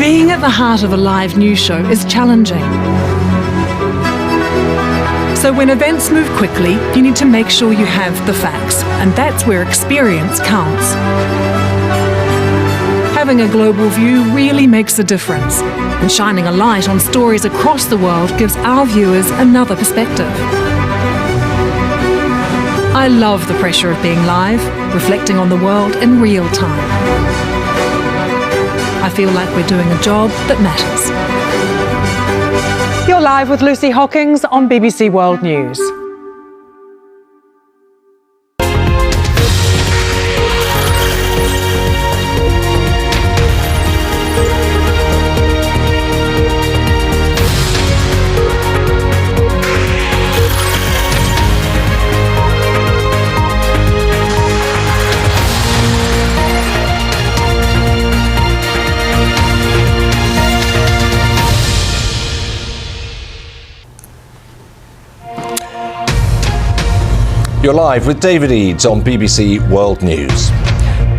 Being at the heart of a live news show is challenging. So when events move quickly, you need to make sure you have the facts, and that's where experience counts. Having a global view really makes a difference, and shining a light on stories across the world gives our viewers another perspective. I love the pressure of being live, reflecting on the world in real time. I feel like we're doing a job that matters. You're live with Lucy Hawkins on BBC World News. You're live with David Eades on BBC World News.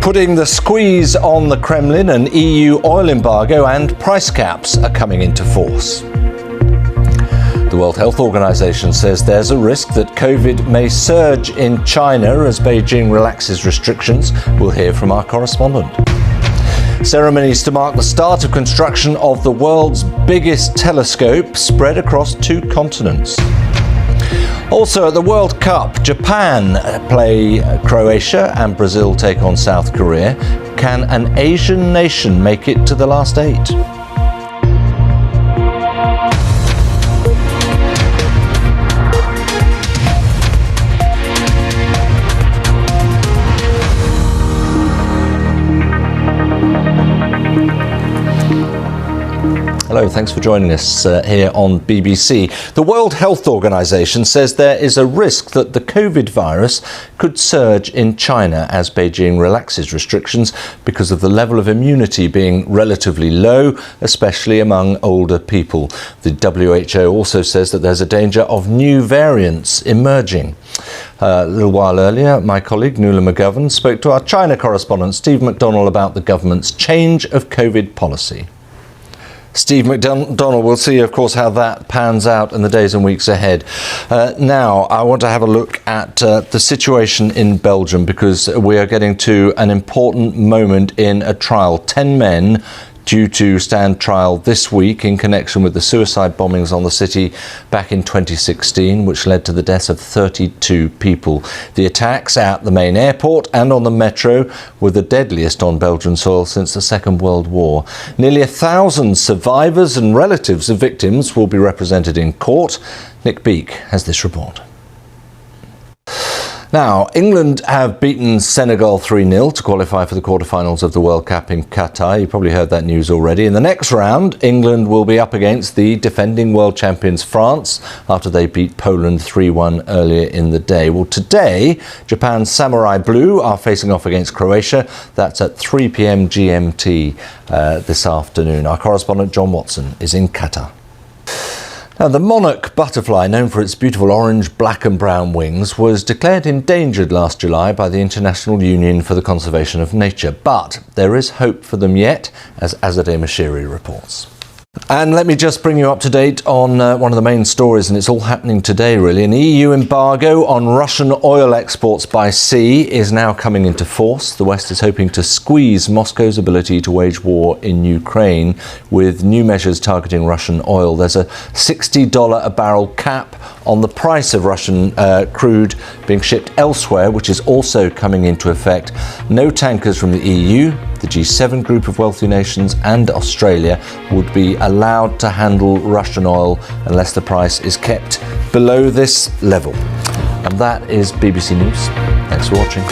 Putting the squeeze on the Kremlin, an EU oil embargo and price caps are coming into force. The World Health Organization says there's a risk that COVID may surge in China as Beijing relaxes restrictions. We'll hear from our correspondent. Ceremonies to mark the start of construction of the world's biggest telescope spread across 2 continents. Also at the World Cup, Japan play Croatia and Brazil take on South Korea. Can an Asian nation make it to the last 8? Hello, thanks for joining us here on BBC. The World Health Organization says there is a risk that the COVID virus could surge in China as Beijing relaxes restrictions because of the level of immunity being relatively low, especially among older people. The WHO also says that there's a danger of new variants emerging. A little while earlier, my colleague Nuala McGovern spoke to our China correspondent Steve McDonnell about the government's change of COVID policy. Steve McDonnell, we'll see, of course, how that pans out in the days and weeks ahead. Now, I want to have a look at the situation in Belgium because we are getting to an important moment in a trial. 10 men due to stand trial this week in connection with the suicide bombings on the city back in 2016, which led to the deaths of 32 people. The attacks at the main airport and on the metro were the deadliest on Belgian soil since the Second World War. Nearly 1,000 survivors and relatives of victims will be represented in court. Nick Beak has this report. Now, England have beaten Senegal 3-0 to qualify for the quarterfinals of the World Cup in Qatar. You probably heard that news already. In the next round, England will be up against the defending world champions France after they beat Poland 3-1 earlier in the day. Well, today, Japan's Samurai Blue are facing off against Croatia. That's at 3 p.m. GMT this afternoon. Our correspondent John Watson is in Qatar. Now, the monarch butterfly, known for its beautiful orange, black and brown wings, was declared endangered last July by the International Union for the Conservation of Nature. But there is hope for them yet, as Azadeh Mashiri reports. And let me just bring you up to date on one of the main stories, and it's all happening today really. An EU embargo on Russian oil exports by sea is now coming into force. The West is hoping to squeeze Moscow's ability to wage war in Ukraine with new measures targeting Russian oil. There's a $60 a barrel cap on the price of Russian crude being shipped elsewhere, which is also coming into effect. No tankers from the EU, the G7 group of wealthy nations and Australia would be allowed to handle Russian oil unless the price is kept below this level. And that is BBC News. Thanks for watching.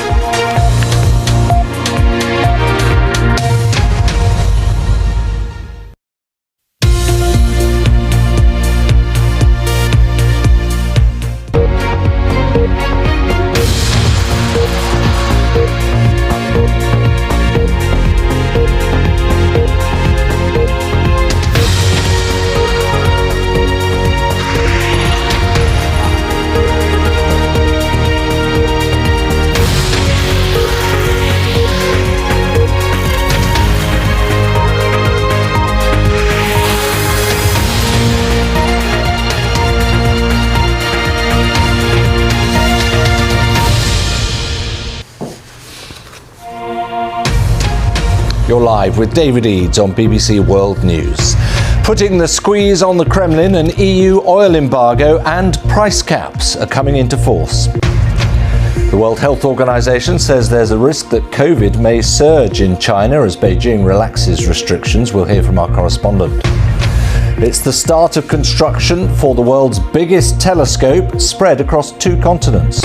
You're live with David Eades on BBC World News. Putting the squeeze on the Kremlin, an EU oil embargo and price caps are coming into force. The World Health Organization says there's a risk that COVID may surge in China as Beijing relaxes restrictions. We'll hear from our correspondent. It's the start of construction for the world's biggest telescope spread across 2 continents.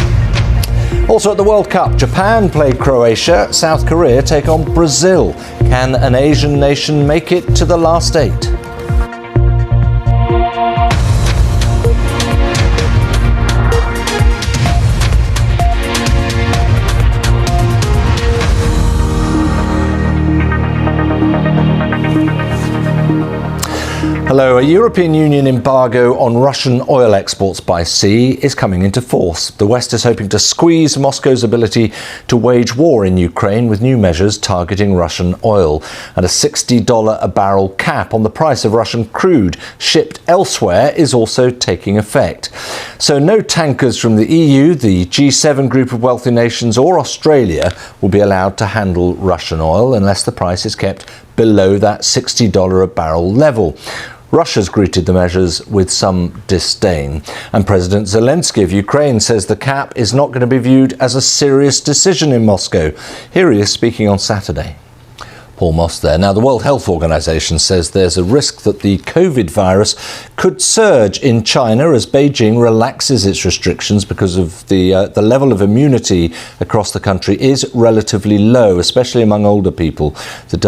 Also at the World Cup, Japan played Croatia, South Korea take on Brazil. Can an Asian nation make it to the last 8? Hello. A European Union embargo on Russian oil exports by sea is coming into force. The West is hoping to squeeze Moscow's ability to wage war in Ukraine with new measures targeting Russian oil. And a $60 a barrel cap on the price of Russian crude shipped elsewhere is also taking effect. So no tankers from the EU, the G7 group of wealthy nations or Australia will be allowed to handle Russian oil unless the price is kept below that $60 a barrel level. Russia's greeted the measures with some disdain, and President Zelensky of Ukraine says the cap is not going to be viewed as a serious decision in Moscow. Here he is speaking on Saturday. Paul Moss there. Now, the World Health Organization says there's a risk that the COVID virus could surge in China as Beijing relaxes its restrictions because of the level of immunity across the country is relatively low, especially among older people. The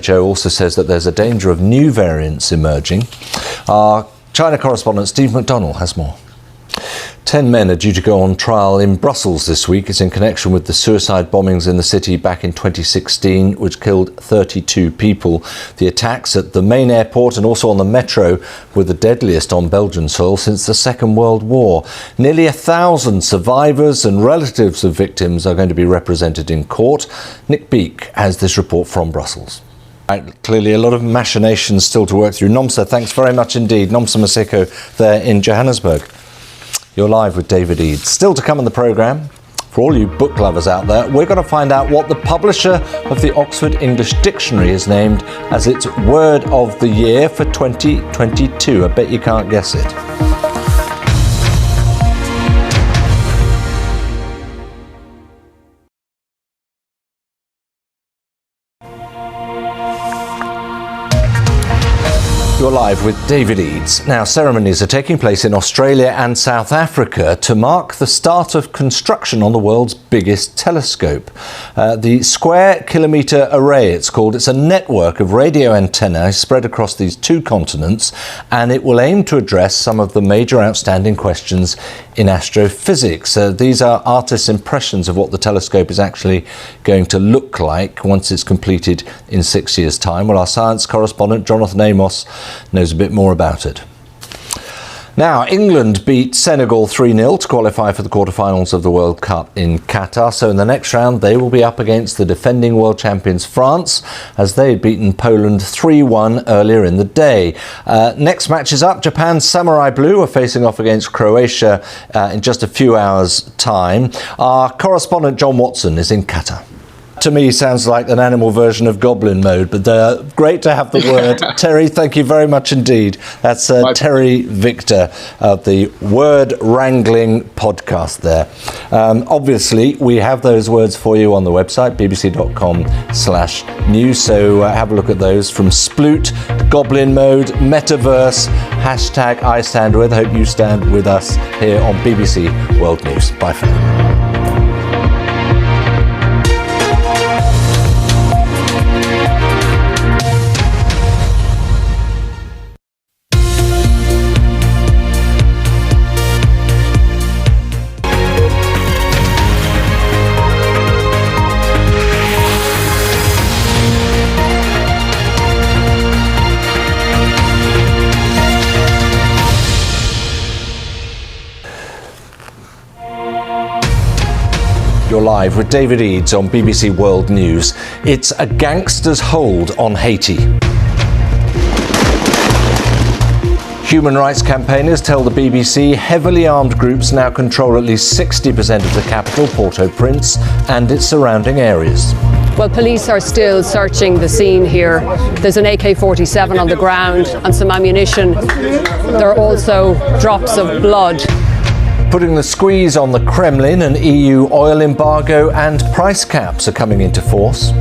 WHO also says that there's a danger of new variants emerging. Our China correspondent Steve McDonnell has more. 10 men are due to go on trial in Brussels this week. It's in connection with the suicide bombings in the city back in 2016, which killed 32 people. The attacks at the main airport and also on the metro were the deadliest on Belgian soil since the Second World War. Nearly 1,000 survivors and relatives of victims are going to be represented in court. Nick Beak has this report from Brussels. Clearly a lot of machinations still to work through. Nomsa, thanks very much indeed. Nomsa Maseko there in Johannesburg. You're live with David Eades. Still to come on the programme, for all you book lovers out there, we're going to find out what the publisher of the Oxford English Dictionary has named as its word of the year for 2022. I bet you can't guess it. You're live with David Eades. Now, ceremonies are taking place in Australia and South Africa to mark the start of construction on the world's biggest telescope. The Square Kilometre Array, it's called. It's a network of radio antennae spread across these 2 continents, and it will aim to address some of the major outstanding questions in astrophysics. These are artists' impressions of what the telescope is actually going to look like once it's completed in 6 years' time. Well, our science correspondent, Jonathan Amos, knows a bit more about it. Now, England beat Senegal 3-0 to qualify for the quarterfinals of the World Cup in Qatar. So in the next round, they will be up against the defending world champions France, as they had beaten Poland 3-1 earlier in the day. Next match is up. Japan's Samurai Blue are facing off against Croatia in just a few hours' time. Our correspondent John Watson is in Qatar. To me, sounds like an animal version of Goblin Mode, but great to have the word. Terry, thank you very much indeed. That's Terry Victor of the Word Wrangling podcast there. Obviously, we have those words for you on the website, bbc.com/news, so have a look at those, from sploot, Goblin Mode, Metaverse, hashtag I stand with. I hope you stand with us here on BBC World News. Bye for now. You're live with David Eades on BBC World News. It's a gangster's hold on Haiti. Human rights campaigners tell the BBC heavily armed groups now control at least 60% of the capital, Port-au-Prince, and its surrounding areas. Well, police are still searching the scene here. There's an AK-47 on the ground and some ammunition. There are also drops of blood. Putting the squeeze on the Kremlin, an EU oil embargo and price caps are coming into force.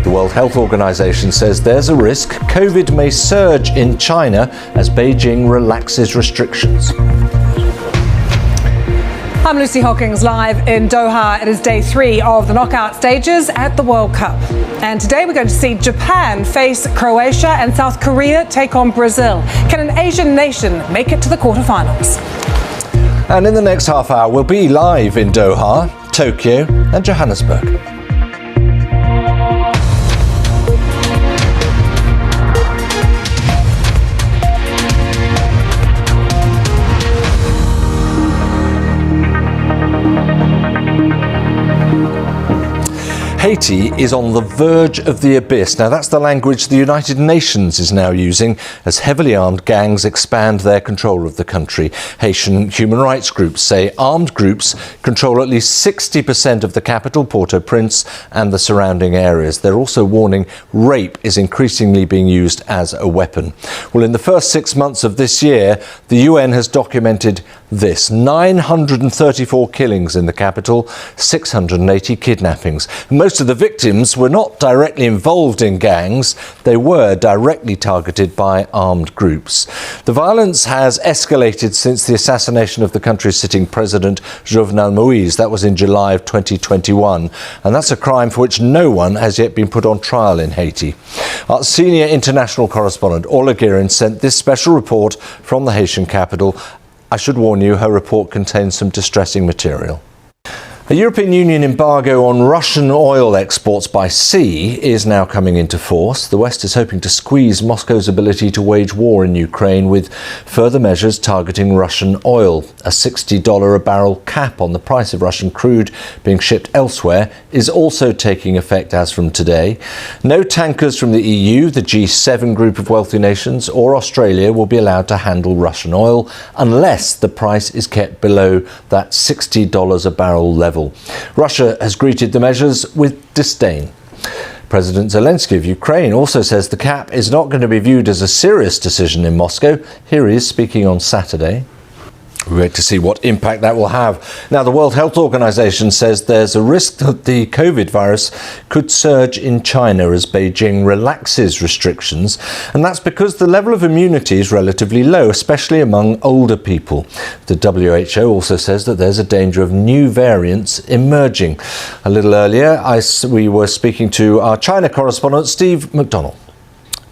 The World Health Organization says there's a risk COVID may surge in China as Beijing relaxes restrictions. I'm Lucy Hawkins, live in Doha. It is day 3 of the knockout stages at the World Cup. And today we're going to see Japan face Croatia and South Korea take on Brazil. Can an Asian nation make it to the quarterfinals? And in the next half hour, we'll be live in Doha, Tokyo and Johannesburg. Haiti is on the verge of the abyss. Now, that's the language the United Nations is now using as heavily armed gangs expand their control of the country. Haitian human rights groups say armed groups control at least 60% of the capital, Port-au-Prince, and the surrounding areas. They're also warning rape is increasingly being used as a weapon. Well, in the first 6 months of this year, the UN has documented this: 934 killings in the capital, 680 kidnappings. Most of the victims were not directly involved in gangs, they were directly targeted by armed groups. The violence has escalated since the assassination of the country's sitting president, Jovenel Moïse. That was in July of 2021, and that's a crime for which no one has yet been put on trial in Haiti. Our senior international correspondent, Orla Guerin, sent this special report from the Haitian capital. I should warn you, her report contains some distressing material. A European Union embargo on Russian oil exports by sea is now coming into force. The West is hoping to squeeze Moscow's ability to wage war in Ukraine with further measures targeting Russian oil. A $60 a barrel cap on the price of Russian crude being shipped elsewhere is also taking effect as from today. No tankers from the EU, the G7 group of wealthy nations, or Australia will be allowed to handle Russian oil unless the price is kept below that $60 a barrel level. Russia has greeted the measures with disdain. President Zelensky of Ukraine also says the cap is not going to be viewed as a serious decision in Moscow. Here he is speaking on Saturday. We wait to see what impact that will have. Now, the World Health Organization says there's a risk that the COVID virus could surge in China as Beijing relaxes restrictions. And that's because the level of immunity is relatively low, especially among older people. The WHO also says that there's a danger of new variants emerging. A little earlier, we were speaking to our China correspondent, Steve McDonald.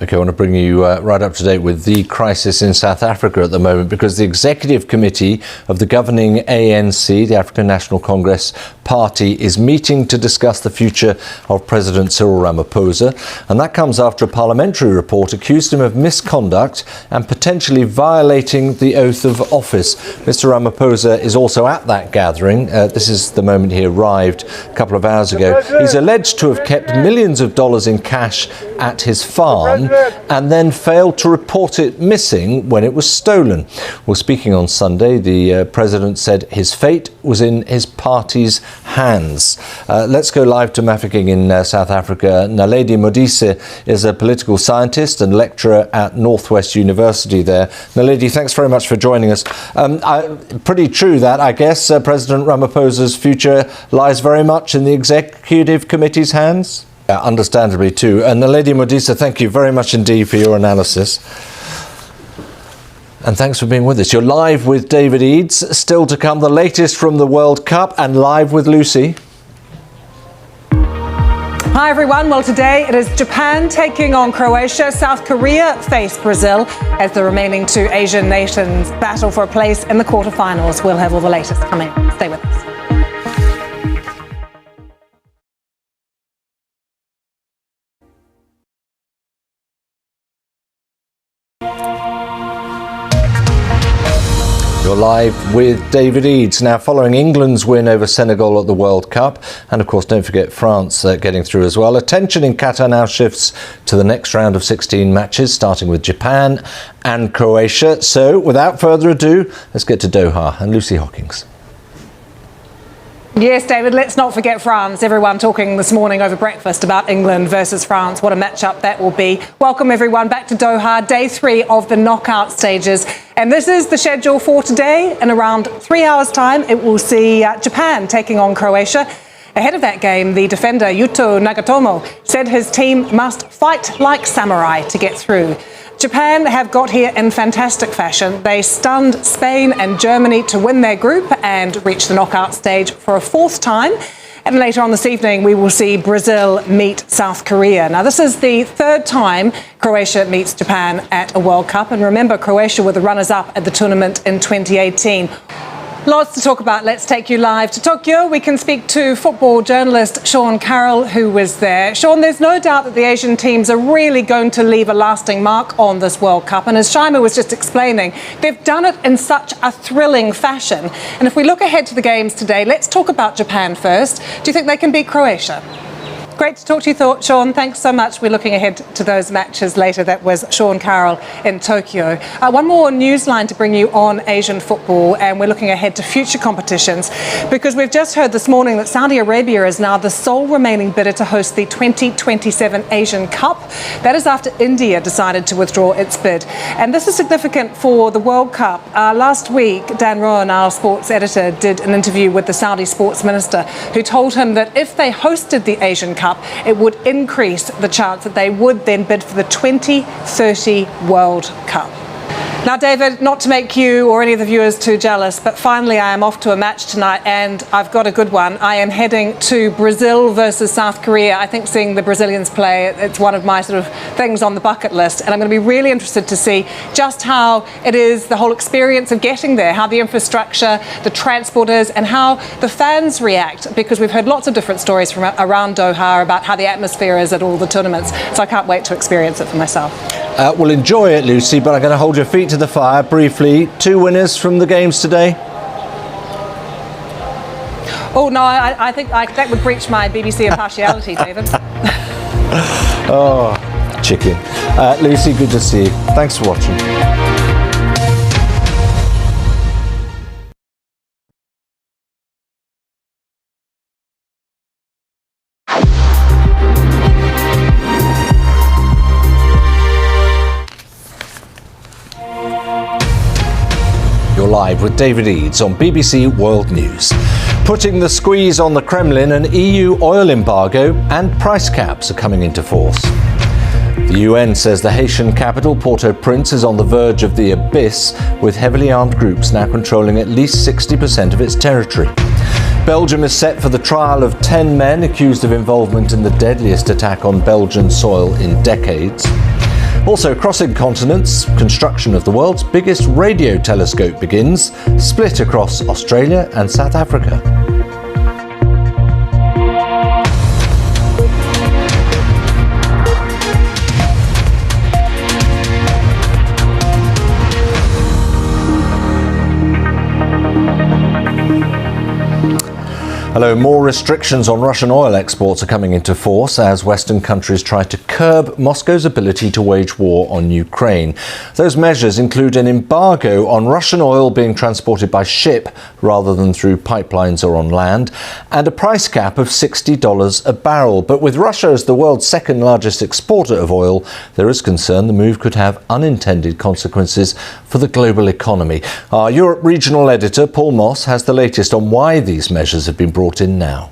Okay, I want to bring you right up to date with the crisis in South Africa at the moment, because the Executive Committee of the governing ANC, the African National Congress Party, is meeting to discuss the future of President Cyril Ramaphosa. And that comes after a parliamentary report accused him of misconduct and potentially violating the oath of office. Mr. Ramaphosa is also at that gathering. This is the moment he arrived a couple of hours ago. He's alleged to have kept millions of dollars in cash at his farm and then failed to report it missing when it was stolen. Well, speaking on Sunday, the president said his fate was in his party's hands. Let's go live to Mafeking in South Africa. Naledi Modise is a political scientist and lecturer at Northwest University there. Naledi, thanks very much for joining us. Pretty true that, I guess, President Ramaphosa's future lies very much in the Executive Committee's hands? Understandably too. And Naledi Modise, thank you very much indeed for your analysis. And thanks for being with us. You're live with David Eades. Still to come, the latest from the World Cup, and live with Lucy. Hi everyone. Well, today it is Japan taking on Croatia. South Korea face Brazil as the remaining two Asian nations battle for a place in the quarterfinals. We'll have all the latest coming. Stay with us. You're live with David Eades. Now, following England's win over Senegal at the World Cup, and of course don't forget France getting through as well, attention in Qatar now shifts to the next round of 16 matches, starting with Japan and Croatia. So without further ado, let's get to Doha and Lucy Hawkins. Yes, David, let's not forget France. Everyone talking this morning over breakfast about England versus France. What a matchup that will be. Welcome, everyone, back to Doha, day 3 of the knockout stages. And this is the schedule for today. In around 3 hours' time, it will see Japan taking on Croatia. Ahead of that game, the defender Yuto Nagatomo said his team must fight like samurai to get through. Japan have got here in fantastic fashion. They stunned Spain and Germany to win their group and reach the knockout stage for a 4th time. And later on this evening, we will see Brazil meet South Korea. Now, this is the 3rd time Croatia meets Japan at a World Cup. And remember, Croatia were the runners-up at the tournament in 2018. Lots to talk about. Let's take you live to Tokyo. We can speak to football journalist Sean Carroll, who was there. Sean, there's no doubt that the Asian teams are really going to leave a lasting mark on this World Cup. And as Shaima was just explaining, they've done it in such a thrilling fashion. And if we look ahead to the games today, let's talk about Japan first. Do you think they can beat Croatia? Great to talk to you, Sean. Thanks so much. We're looking ahead to those matches later. That was Sean Carroll in Tokyo. One more news line to bring you on Asian football, and we're looking ahead to future competitions because we've just heard this morning that Saudi Arabia is now the sole remaining bidder to host the 2027 Asian Cup. That is after India decided to withdraw its bid. And this is significant for the World Cup. Last week, Dan Rowan, our sports editor, did an interview with the Saudi sports minister who told him that if they hosted the Asian Cup, it would increase the chance that they would then bid for the 2030 World Cup. Now, David, not to make you or any of the viewers too jealous, but finally I am off to a match tonight and I've got a good one. I am heading to Brazil versus South Korea. I think seeing the Brazilians play, it's one of my sort of things on the bucket list. And I'm going to be really interested to see just how it is, the whole experience of getting there, how the infrastructure, the transport is, and how the fans react, because we've heard lots of different stories from around Doha about how the atmosphere is at all the tournaments. So I can't wait to experience it for myself. We'll enjoy it, Lucy, but I'm going to hold your feet to the fire briefly. 2 winners from the games today. Oh, no, I think that would breach my BBC impartiality, David. Oh, chicken. Lucy, good to see you. Thanks for watching. Live with David Eades on BBC World News. Putting the squeeze on the Kremlin, an EU oil embargo and price caps are coming into force. The UN says the Haitian capital, Port-au-Prince, is on the verge of the abyss, with heavily armed groups now controlling at least 60% of its territory. Belgium is set for the trial of 10 men accused of involvement in the deadliest attack on Belgian soil in decades. Also, crossing continents, construction of the world's biggest radio telescope begins, split across Australia and South Africa. Hello, more restrictions on Russian oil exports are coming into force as Western countries try to curb Moscow's ability to wage war on Ukraine. Those measures include an embargo on Russian oil being transported by ship rather than through pipelines or on land, and a price cap of $60 a barrel. But with Russia as the world's second largest exporter of oil, there is concern the move could have unintended consequences for the global economy. Our Europe regional editor, Paul Moss, has the latest on why these measures have been brought in now.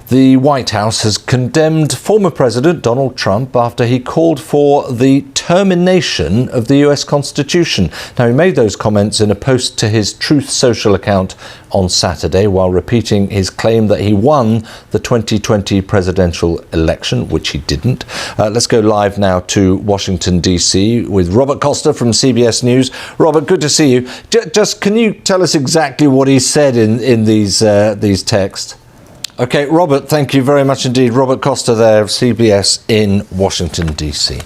The White House has condemned former President Donald Trump after he called for the termination of the US Constitution. Now, he made those comments in a post to his Truth Social account on Saturday while repeating his claim that he won the 2020 presidential election, which he didn't. Let's go live now to Washington, D.C. with Robert Costa from CBS News. Robert, good to see you. Just can you tell us exactly what he said in these texts? OK, Robert, thank you very much indeed. Robert Costa there of CBS in Washington, D.C.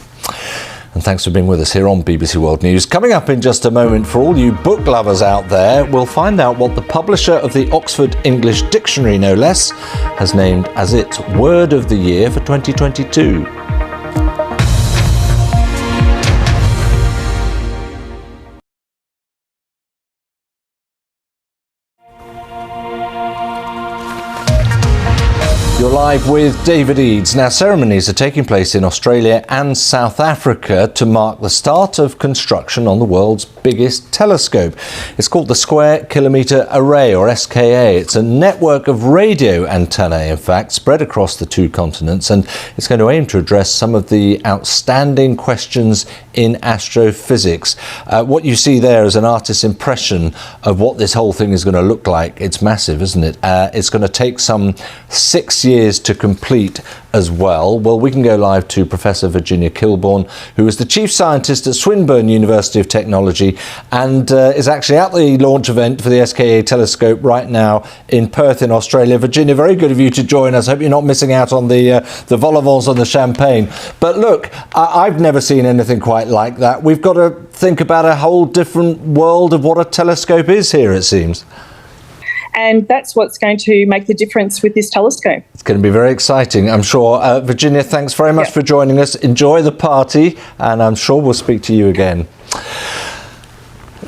And thanks for being with us here on BBC World News. Coming up in just a moment, for all you book lovers out there, we'll find out what the publisher of the Oxford English Dictionary, no less, has named as its Word of the Year for 2022. Live with David Eades. Now, ceremonies are taking place in Australia and South Africa to mark the start of construction on the world's biggest telescope. It's called the Square Kilometre Array, or SKA. It's a network of radio antennae, in fact, spread across the two continents, and it's going to aim to address some of the outstanding questions in astrophysics. What you see there is an artist's impression of what this whole thing is going to look like. It's massive, isn't it? It's going to take some 6 years to complete as well. Well, we can go live to Professor Virginia Kilbourne, who is the Chief Scientist at Swinburne University of Technology and is actually at the launch event for the SKA telescope right now in Perth in Australia. Virginia, very good of you to join us. I hope you're not missing out on the vol au vents and the champagne. But look, I've never seen anything quite like that. We've got to think about a whole different world of what a telescope is here, it seems. And that's what's going to make the difference with this telescope. It's going to be very exciting, I'm sure. Virginia, thanks very much for joining us. Enjoy the party, and I'm sure we'll speak to you again.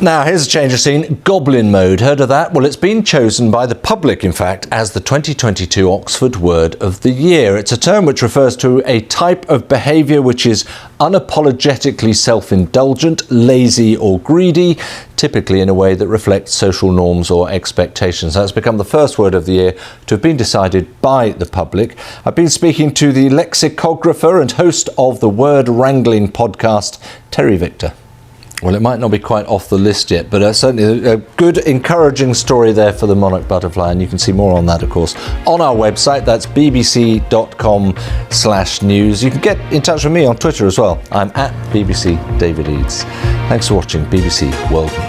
Now, here's a change of scene. Goblin mode. Heard of that? Well, it's been chosen by the public, in fact, as the 2022 Oxford Word of the Year. It's a term which refers to a type of behaviour which is unapologetically self-indulgent, lazy or greedy, typically in a way that reflects social norms or expectations. That's become the first word of the year to have been decided by the public. I've been speaking to the lexicographer and host of the Word Wrangling podcast, Terry Victor. Well, it might not be quite off the list yet, but certainly a good, encouraging story there for the monarch butterfly, and you can see more on that, of course, on our website. That's bbc.com/news. You can get in touch with me on Twitter as well. I'm at BBC David Eades. Thanks for watching BBC World News.